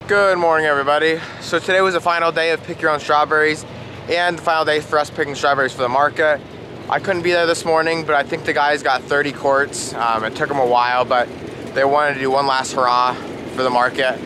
Good morning, everybody. So today was the final day of Pick Your Own Strawberries and the final day for us picking strawberries for the market. I couldn't be there this morning, but I think the guys got 30 quarts. It took them a while, but they wanted to do one last hurrah for the market.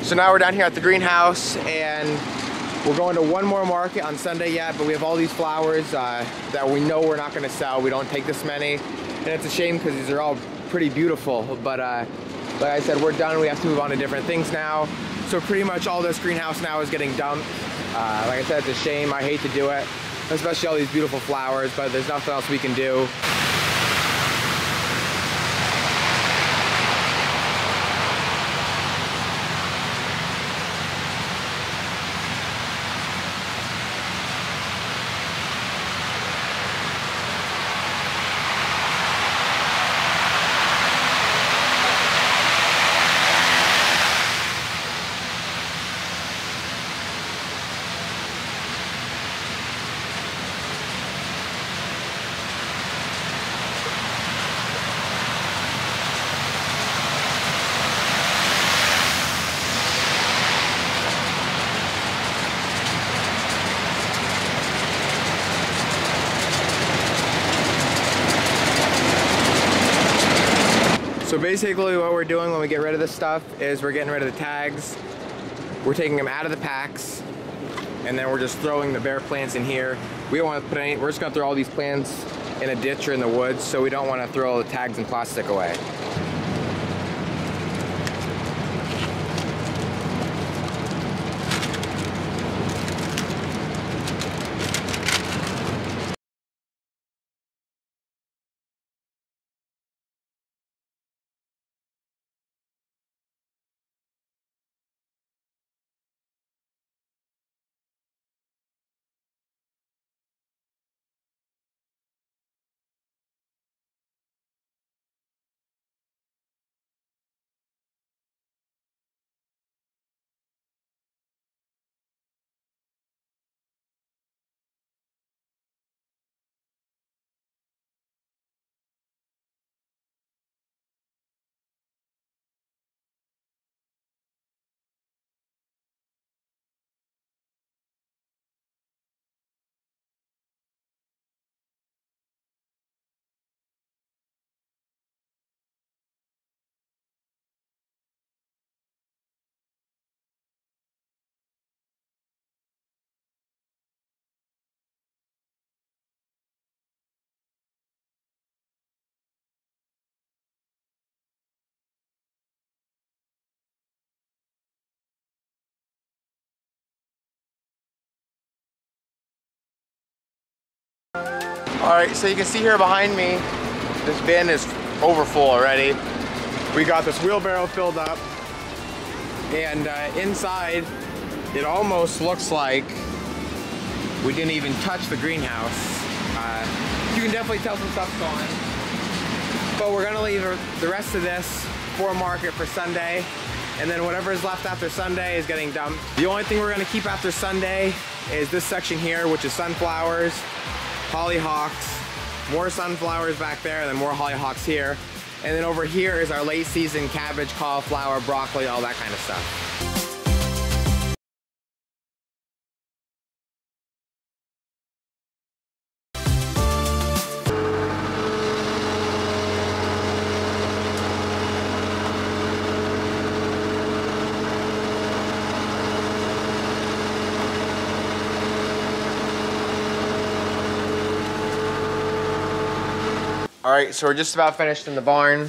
So now we're down here at the greenhouse and we're going to one more market on Sunday yet, but we have all these flowers that we know we're not going to sell. We don't take this many, and it's a shame because these are all pretty beautiful, but like I said, we're done. We have to move on to different things now. So pretty much all this greenhouse now is getting dumped. Like I said, it's a shame. I hate to do it, especially all these beautiful flowers, but there's nothing else we can do. So basically what we're doing when we get rid of this stuff is we're getting rid of the tags, we're taking them out of the packs, and then we're just throwing the bare plants in here. We don't want to put any, we're just going to throw all these plants in a ditch or in the woods, so we don't want to throw all the tags and plastic away. Alright, so you can see here behind me, this bin is over full already. We got this wheelbarrow filled up, and inside, it almost looks like we didn't even touch the greenhouse. You can definitely tell some stuff's gone. But we're gonna leave the rest of this for market for Sunday, and then whatever is left after Sunday is getting dumped. The only thing we're gonna keep after Sunday is this section here, which is sunflowers, hollyhocks, more sunflowers back there, and then more hollyhocks here. And then over here is our late season cabbage, cauliflower, broccoli, all that kind of stuff. All right, so we're just about finished in the barn.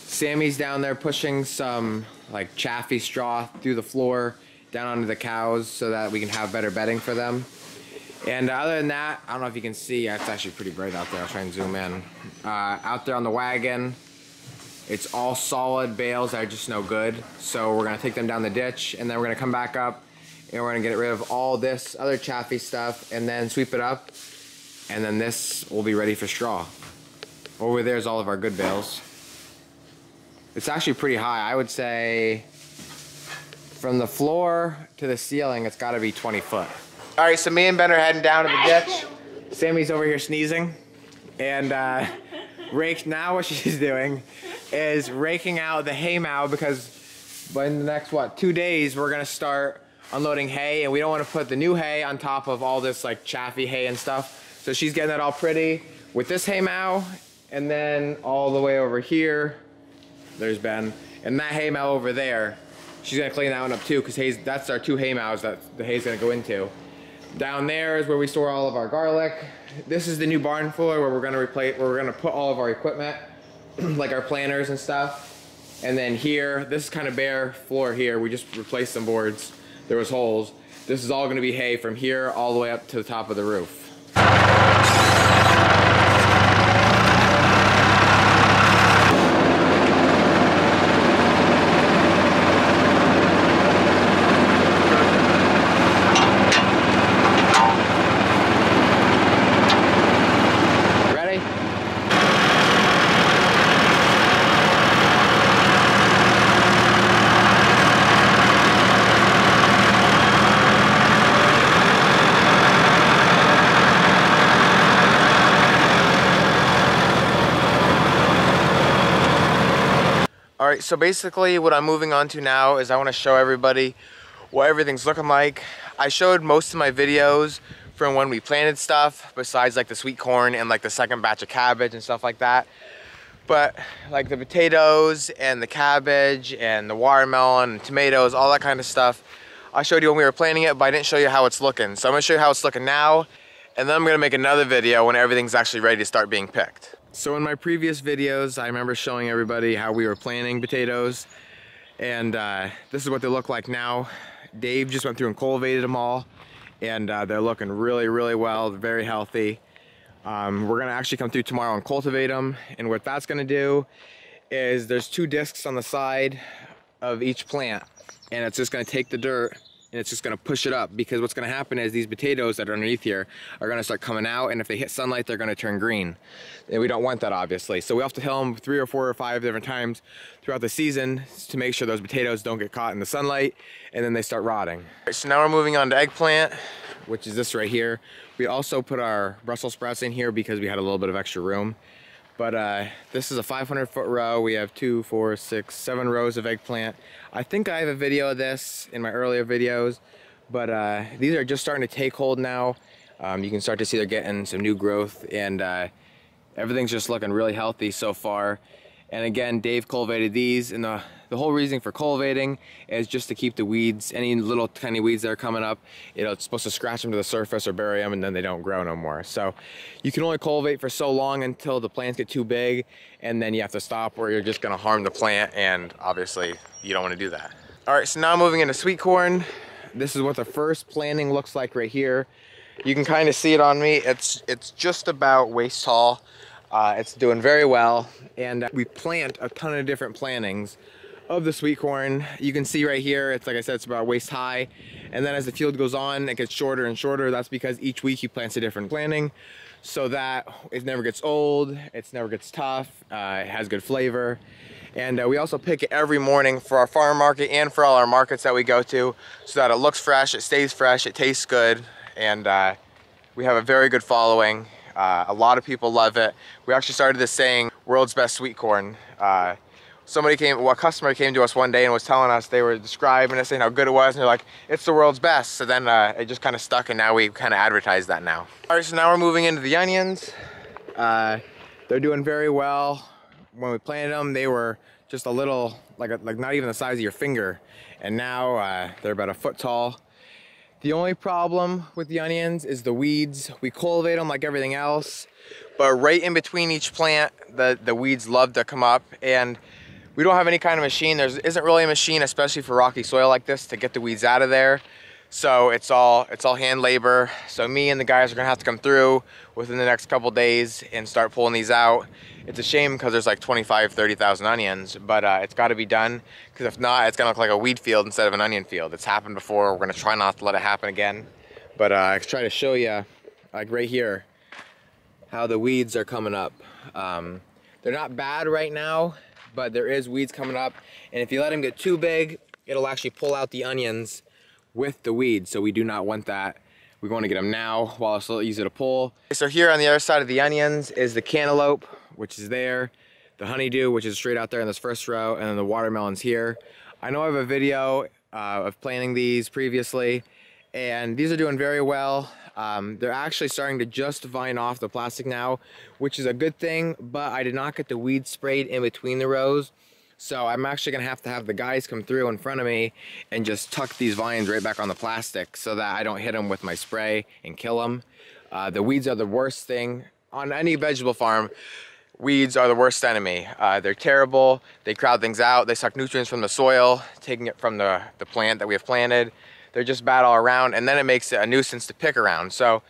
Sammy's down there pushing some like chaffy straw through the floor down onto the cows so that we can have better bedding for them. And other than that, I don't know if you can see, it's actually pretty bright out there. I'll try and zoom in. Out there on the wagon, it's all solid bales that are just no good. So we're gonna take them down the ditch, and then we're gonna come back up and we're gonna get rid of all this other chaffy stuff and then sweep it up, and then this will be ready for straw. Over there is all of our good bales. It's actually pretty high. I would say from the floor to the ceiling, it's gotta be 20 foot. All right, so me and Ben are heading down to the ditch. Sammy's over here sneezing. And now what she's doing is raking out the hay mow, because But in the next, what, 2 days, we're gonna start unloading hay, and we don't want to put the new hay on top of all this like chaffy hay and stuff. So she's getting that all pretty with this hay mow, and then all the way over here, there's Ben, and that hay mow over there, she's gonna clean that one up too, because that's our 2 hay mows that the hay's gonna go into. Down there is where we store all of our garlic. This is the new barn floor where we're gonna put all of our equipment, like our planters and stuff. And then here, this is kind of bare floor here. We just replaced some boards. There was holes. This is all gonna be hay from here all the way up to the top of the roof. Alright, so basically what I'm moving on to now is I want to show everybody what everything's looking like. I showed most of my videos from when we planted stuff, besides like the sweet corn and like the second batch of cabbage and stuff like that. But like the potatoes and the cabbage and the watermelon and tomatoes, all that kind of stuff, I showed you when we were planting it, but I didn't show you how it's looking. So I'm going to show you how it's looking now, and then I'm going to make another video when everything's actually ready to start being picked. So in my previous videos, I remember showing everybody how we were planting potatoes, and this is what they look like now. Dave just went through and cultivated them all, and they're looking really, really well. They're very healthy. We're gonna actually come through tomorrow and cultivate them, and what that's gonna do is there's 2 discs on the side of each plant, and it's just gonna take the dirt and it's just gonna push it up, because what's gonna happen is these potatoes that are underneath here are gonna start coming out, and if they hit sunlight, they're gonna turn green. And we don't want that, obviously. So we have to hill them 3 or 4 or 5 different times throughout the season to make sure those potatoes don't get caught in the sunlight, and then they start rotting. So now we're moving on to eggplant, which is this right here. We also put our Brussels sprouts in here because we had a little bit of extra room. But this is a 500-foot row. We have 2, 4, 6, 7 rows of eggplant. I think I have a video of this in my earlier videos, but these are just starting to take hold now. You can start to see they're getting some new growth, and everything's just looking really healthy so far. And again, Dave cultivated these, and the whole reason for cultivating is just to keep the weeds, any little tiny weeds that are coming up, it's supposed to scratch them to the surface or bury them, and then they don't grow no more. So you can only cultivate for so long until the plants get too big, and then you have to stop, or you're just gonna harm the plant, and obviously you don't wanna do that. All right, so now moving into sweet corn. This is what the first planting looks like right here. You can kind of see it on me. It's just about waist tall. It's doing very well, and we plant a ton of different plantings of the sweet corn. You can see right here, it's like I said, it's about waist high, and then as the field goes on, it gets shorter and shorter. That's because each week he plants a different planting, so that it never gets old, it never gets tough, it has good flavor. And we also pick it every morning for our farm market and for all our markets that we go to, so that it looks fresh, it stays fresh, it tastes good, and we have a very good following. A lot of people love it. We actually started this saying, world's best sweet corn. A customer came to us one day and was telling us, they were describing it, saying how good it was, and they're like, it's the world's best. So then it just kind of stuck, and now we kind of advertise that now. All right, so now we're moving into the onions. They're doing very well. When we planted them, they were just a little, like not even the size of your finger. And now they're about a foot tall. The only problem with the onions is the weeds. We cultivate them like everything else, but right in between each plant, the weeds love to come up, and we don't have any kind of machine. There isn't really a machine, especially for rocky soil like this, to get the weeds out of there. So it's all hand labor. So me and the guys are gonna have to come through within the next couple days and start pulling these out. It's a shame because there's like 30,000 onions, but it's got to be done, because if not, it's gonna look like a weed field instead of an onion field. It's happened before. We're gonna try not to let it happen again. But I try to show you, like right here, how the weeds are coming up. They're not bad right now, but there is weeds coming up, and if you let them get too big, it'll actually pull out the onions with the weeds, so we do not want that. We want to get them now while it's a little easy to pull. So here on the other side of the onions is the cantaloupe, which is there, the honeydew, which is straight out there in this first row, and then the watermelons here. I know I have a video of planting these previously, and these are doing very well. They're actually starting to just vine off the plastic now, which is a good thing, but I did not get the weed sprayed in between the rows. So I'm actually gonna have to have the guys come through in front of me and just tuck these vines right back on the plastic so that I don't hit them with my spray and kill them. The weeds are the worst thing on any vegetable farm. Weeds are the worst enemy. They're terrible. They crowd things out. They suck nutrients from the soil, taking it from the plant that we have planted. They're just bad all around, and then it makes it a nuisance to pick around. So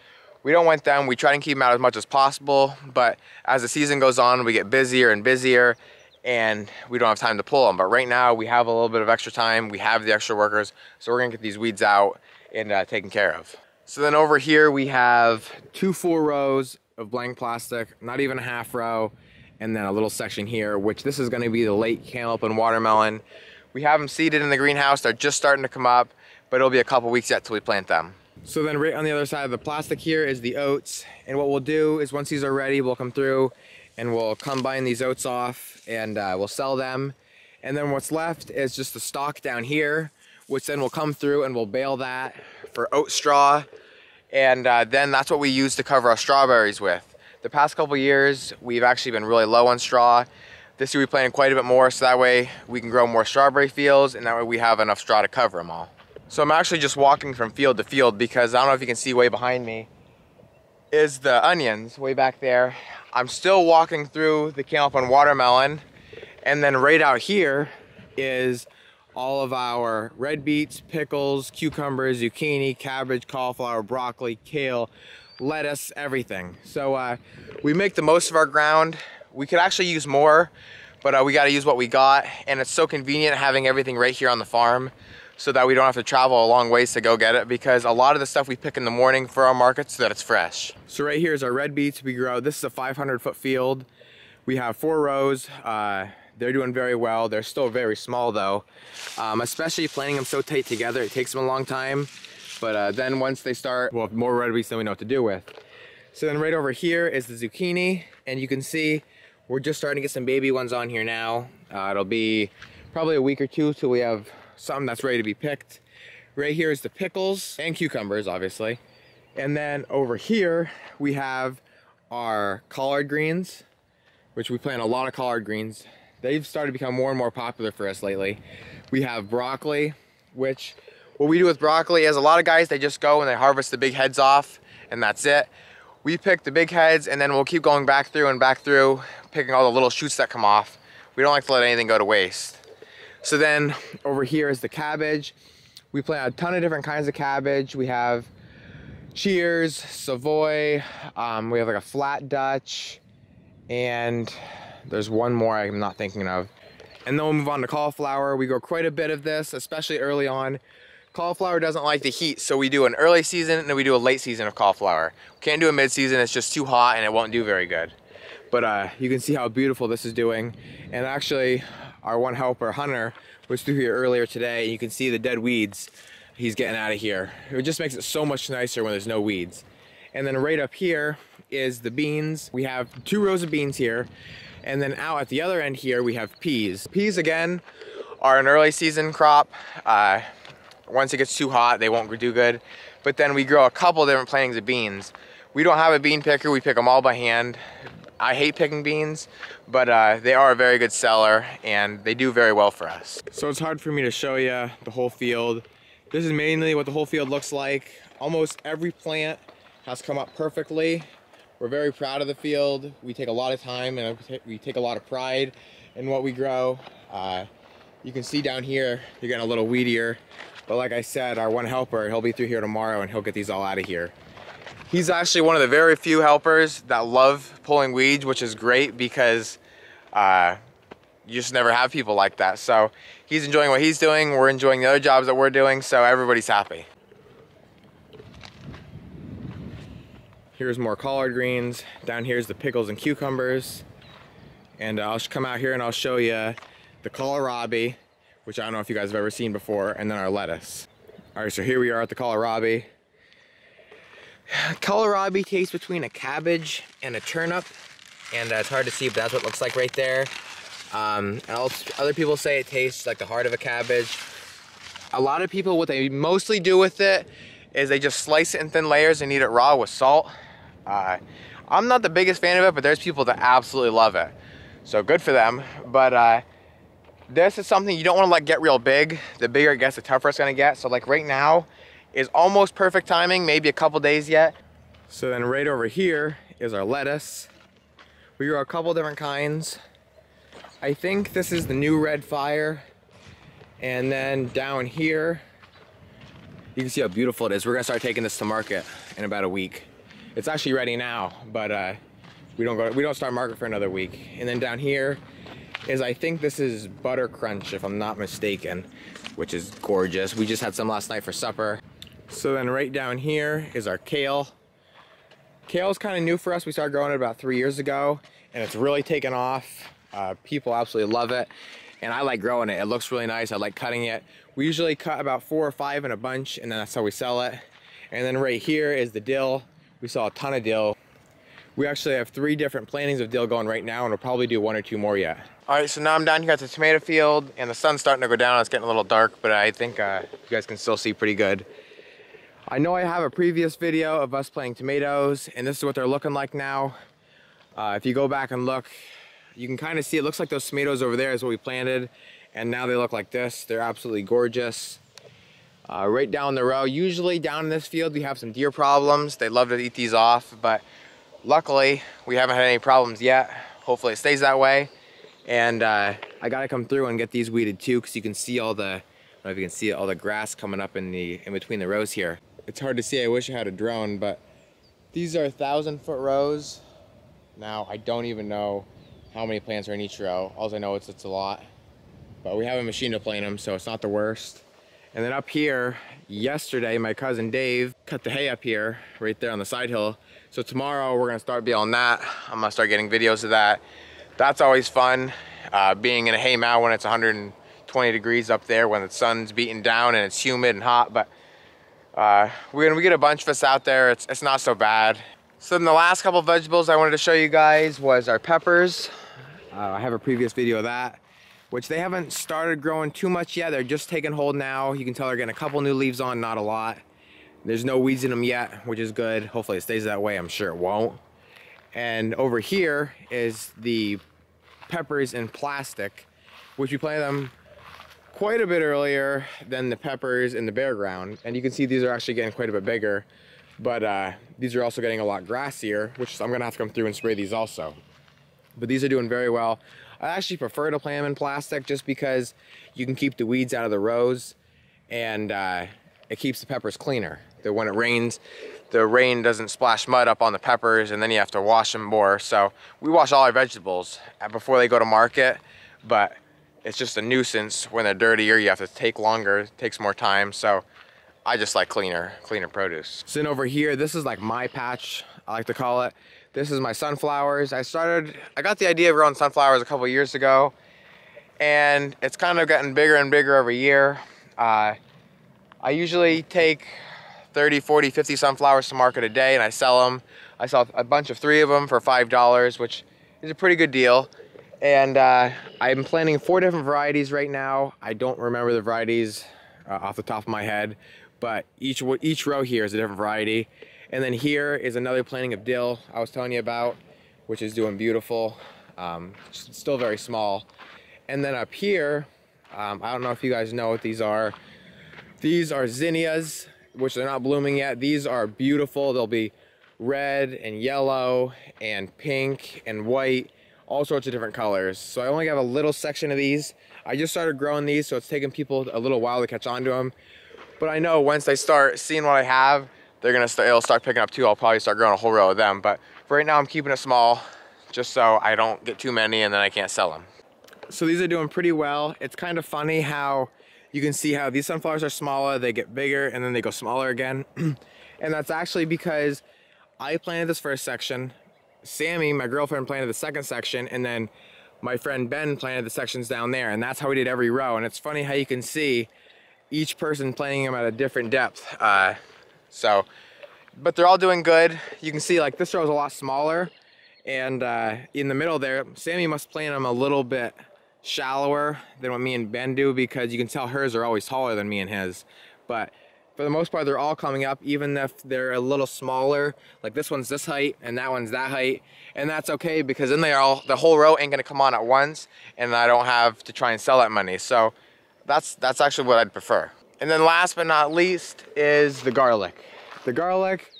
we don't want them. We try and keep them out as much as possible, but as the season goes on, we get busier and busier, and we don't have time to pull them. But right now we have a little bit of extra time. We have the extra workers, so we're gonna get these weeds out and taken care of. So then over here we have 2 full rows of blank plastic, not even a half row, and then a little section here, which this is gonna be the late cantaloupe and watermelon. We have them seeded in the greenhouse. They're just starting to come up, but it'll be a couple weeks yet till we plant them. So then right on the other side of the plastic here is the oats, and what we'll do is once these are ready, we'll come through and we'll combine these oats off, and we'll sell them. And then what's left is just the stalk down here, which then we'll come through and we'll bale that for oat straw. And then that's what we use to cover our strawberries with. The past couple years, we've actually been really low on straw. This year we planted quite a bit more, so that way we can grow more strawberry fields, and that way we have enough straw to cover them all. So I'm actually just walking from field to field because I don't know if you can see way behind me is the onions way back there. I'm still walking through the cantaloupe and watermelon, and then right out here is all of our red beets, pickles, cucumbers, zucchini, cabbage, cauliflower, broccoli, kale, lettuce, everything. So we make the most of our ground. We could actually use more, but we got to use what we got, and it's so convenient having everything right here on the farm so that we don't have to travel a long ways to go get it, because a lot of the stuff we pick in the morning for our market so that it's fresh. So right here is our red beets we grow. This is a 500-foot field. We have 4 rows. They're doing very well. They're still very small though. Especially planting them so tight together, it takes them a long time. But then once they start, we'll have more red beets than we know what to do with. So then right over here is the zucchini, and you can see we're just starting to get some baby ones on here now. It'll be probably a week or 2 till we have something that's ready to be picked. Right here is the pickles and cucumbers, obviously. And then over here, we have our collard greens, which we plant a lot of collard greens. They've started to become more and more popular for us lately. We have broccoli, which what we do with broccoli is a lot of guys, they just go and they harvest the big heads off and that's it. We pick the big heads and then we'll keep going back through and back through, picking all the little shoots that come off. We don't like to let anything go to waste. So then over here is the cabbage. We plant a ton of different kinds of cabbage. We have Cheers, Savoy, we have like a flat Dutch, and there's one more I'm not thinking of. And then we'll move on to cauliflower. We grow quite a bit of this, especially early on. Cauliflower doesn't like the heat, so we do an early season and then we do a late season of cauliflower. We can't do a mid-season, it's just too hot and it won't do very good. But you can see how beautiful this is doing. And actually, our one helper, Hunter, was through here earlier today, and you can see the dead weeds he's getting out of here. It just makes it so much nicer when there's no weeds. And then right up here is the beans. We have 2 rows of beans here, and then out at the other end here we have peas. Peas, again, are an early season crop. Once it gets too hot, they won't do good. But then we grow a couple different plantings of beans. We don't have a bean picker, we pick them all by hand. I hate picking beans, but they are a very good seller and they do very well for us. So it's hard for me to show you the whole field. This is mainly what the whole field looks like. Almost every plant has come up perfectly. We're very proud of the field. We take a lot of time and we take a lot of pride in what we grow. You can see down here, you're getting a little weedier. But like I said, our one helper, he'll be through here tomorrow and he'll get these all out of here. He's actually one of the very few helpers that love pulling weeds, which is great because you just never have people like that. So he's enjoying what he's doing, we're enjoying the other jobs that we're doing, so everybody's happy. Here's more collard greens. Down here's the pickles and cucumbers. And I'll come out here and I'll show you the kohlrabi, which I don't know if you guys have ever seen before, and then our lettuce. All right, so here we are at the kohlrabi. Kohlrabi tastes between a cabbage and a turnip, and it's hard to see, but that's what it looks like right there. And other people say it tastes like the heart of a cabbage. A lot of people, what they mostly do with it is they just slice it in thin layers and eat it raw with salt. I'm not the biggest fan of it, but there's people that absolutely love it. So good for them. But this is something you don't want to let get real big. The bigger it gets, the tougher it's gonna get. So like right now is almost perfect timing, maybe a couple days yet. So then right over here is our lettuce. We grow a couple different kinds. I think this is the new red fire. And then down here, you can see how beautiful it is. We're gonna start taking this to market in about a week. It's actually ready now, but we don't start market for another week. And then down here is, I think this is butter crunch, if I'm not mistaken, which is gorgeous. We just had some last night for supper. So then right down here is our kale. Kale is kind of new for us. We started growing it about 3 years ago, and it's really taken off. People absolutely love it, and I like growing it. It looks really nice. I like cutting it. We usually cut about 4 or 5 in a bunch, and then that's how we sell it. And then right here is the dill. We saw a ton of dill. We actually have 3 different plantings of dill going right now, and we'll probably do 1 or 2 more yet. All right, so now I'm down here at the tomato field, and the sun's starting to go down. It's getting a little dark, but I think you guys can still see pretty good. I know I have a previous video of us planting tomatoes, and this is what they're looking like now. If you go back and look, you can kind of see it looks like those tomatoes over there is what we planted, and now they look like this. They're absolutely gorgeous. Right down the row, usually down in this field we have some deer problems. They love to eat these off, but luckily we haven't had any problems yet. Hopefully it stays that way. And I gotta come through and get these weeded too, because you can see all the, I don't know if you can see it, all the grass coming up in between the rows here. It's hard to see, I wish I had a drone, but these are 1,000-foot rows. Now, I don't even know how many plants are in each row. All I know is it's a lot. But we have a machine to plant them, so it's not the worst. And then up here, yesterday, my cousin Dave cut the hay up here, right there on the side hill. So tomorrow, we're gonna start baling that. I'm gonna start getting videos of that. That's always fun, being in a hay mow when it's 120 degrees up there, when the sun's beating down and it's humid and hot. But we get a bunch of us out there. It's not so bad. So then the last couple of vegetables I wanted to show you guys was our peppers. I have a previous video of that, which they haven't started growing too much yet. They're just taking hold now. You can tell they're getting a couple new leaves on, not a lot. There's no weeds in them yet, which is good. Hopefully it stays that way. I'm sure it won't. And over here is the peppers in plastic, which we planted them quite a bit earlier than the peppers in the bare ground. And you can see these are actually getting quite a bit bigger, but these are also getting a lot grassier, which I'm gonna have to come through and spray these also. But these are doing very well. I actually prefer to plant them in plastic just because you can keep the weeds out of the rows, and it keeps the peppers cleaner. That when it rains, the rain doesn't splash mud up on the peppers, and then you have to wash them more. So we wash all our vegetables before they go to market, but it's just a nuisance when they're dirtier. You have to take longer, it takes more time. So I just like cleaner produce. So then over here, this is like my patch, I like to call it. This is my sunflowers. I got the idea of growing sunflowers a couple years ago, and it's kind of gotten bigger and bigger every year. I usually take 30, 40, 50 sunflowers to market a day, and I sell them. I sell a bunch of 3 of them for $5, which is a pretty good deal. And I'm planting 4 different varieties right now. I don't remember the varieties off the top of my head, but each row here is a different variety. And then here is another planting of dill I was telling you about, which is doing beautiful. Still very small. And then up here, I don't know if you guys know what these are. These are zinnias, which they're not blooming yet. These are beautiful. They'll be red and yellow and pink and white, all sorts of different colors. So I only have a little section of these. I just started growing these, so it's taken people a little while to catch on to them. But I know once they start seeing what I have, it'll start picking up too. I'll probably start growing a whole row of them. But for right now, I'm keeping it small, just so I don't get too many and then I can't sell them. So these are doing pretty well. It's kind of funny how you can see how these sunflowers are smaller, they get bigger, and then they go smaller again. And that's actually because I planted this first section, Sammy, my girlfriend, planted the second section, and then my friend Ben planted the sections down there, and that's how we did every row. And it's funny how you can see each person planting them at a different depth. But they're all doing good. You can see like this row is a lot smaller, and in the middle there, Sammy must plant them a little bit shallower than what me and Ben do, because you can tell hers are always taller than me and his. But for the most part, they're all coming up, even if they're a little smaller. Like this one's this height and that one's that height. And that's okay, because then the whole row ain't gonna come on at once, and I don't have to try and sell that many. So that's actually what I'd prefer. And then last but not least is the garlic. The garlic,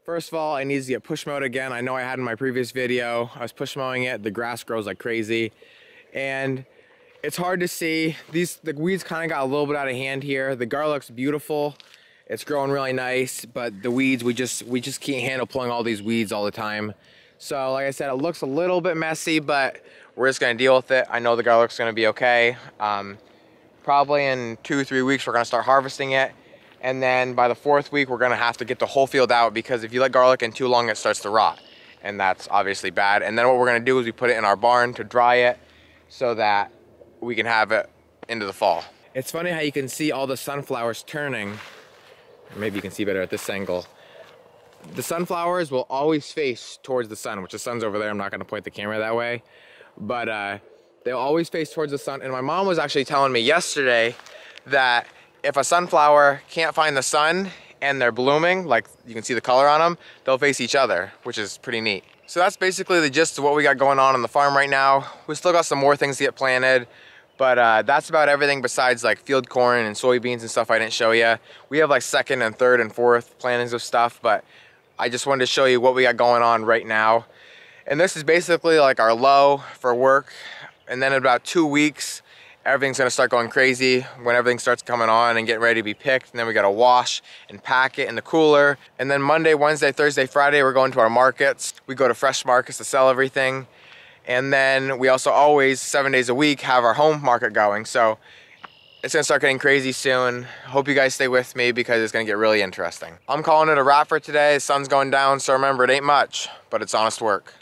first of all, it needs to get push mowed again. I know I had in my previous video, I was push mowing it. The grass grows like crazy. And it's hard to see. The weeds kind of got a little bit out of hand here. The garlic's beautiful. It's growing really nice, but the weeds, we just can't handle pulling all these weeds all the time. So like I said, it looks a little bit messy, but we're just gonna deal with it. I know the garlic's gonna be okay. Probably in 2-3 weeks, we're gonna start harvesting it. And then by the 4th week, we're gonna have to get the whole field out, because if you let garlic in too long, it starts to rot. And that's obviously bad. And then what we're gonna do is we put it in our barn to dry it so that we can have it into the fall. It's funny how you can see all the sunflowers turning. Maybe you can see better at this angle. The sunflowers will always face towards the sun, which the sun's over there. I'm not gonna point the camera that way. But they'll always face towards the sun. And my mom was actually telling me yesterday that if a sunflower can't find the sun and they're blooming, like you can see the color on them, they'll face each other, which is pretty neat. So that's basically the gist of what we got going on the farm right now. We still got some more things to get planted, but that's about everything besides like field corn and soybeans and stuff I didn't show you. We have like 2nd and 3rd and 4th plantings of stuff, but I just wanted to show you what we got going on right now. And this is basically like our low for work. And then in about 2 weeks, everything's gonna start going crazy when everything starts coming on and getting ready to be picked. And then we gotta wash and pack it in the cooler. And then Monday, Wednesday, Thursday, Friday, we're going to our markets. We go to fresh markets to sell everything. And then we also always, 7 days a week, have our home market going. So it's gonna start getting crazy soon. Hope you guys stay with me, because it's gonna get really interesting. I'm calling it a wrap for today. The sun's going down, so remember, it ain't much, but it's honest work.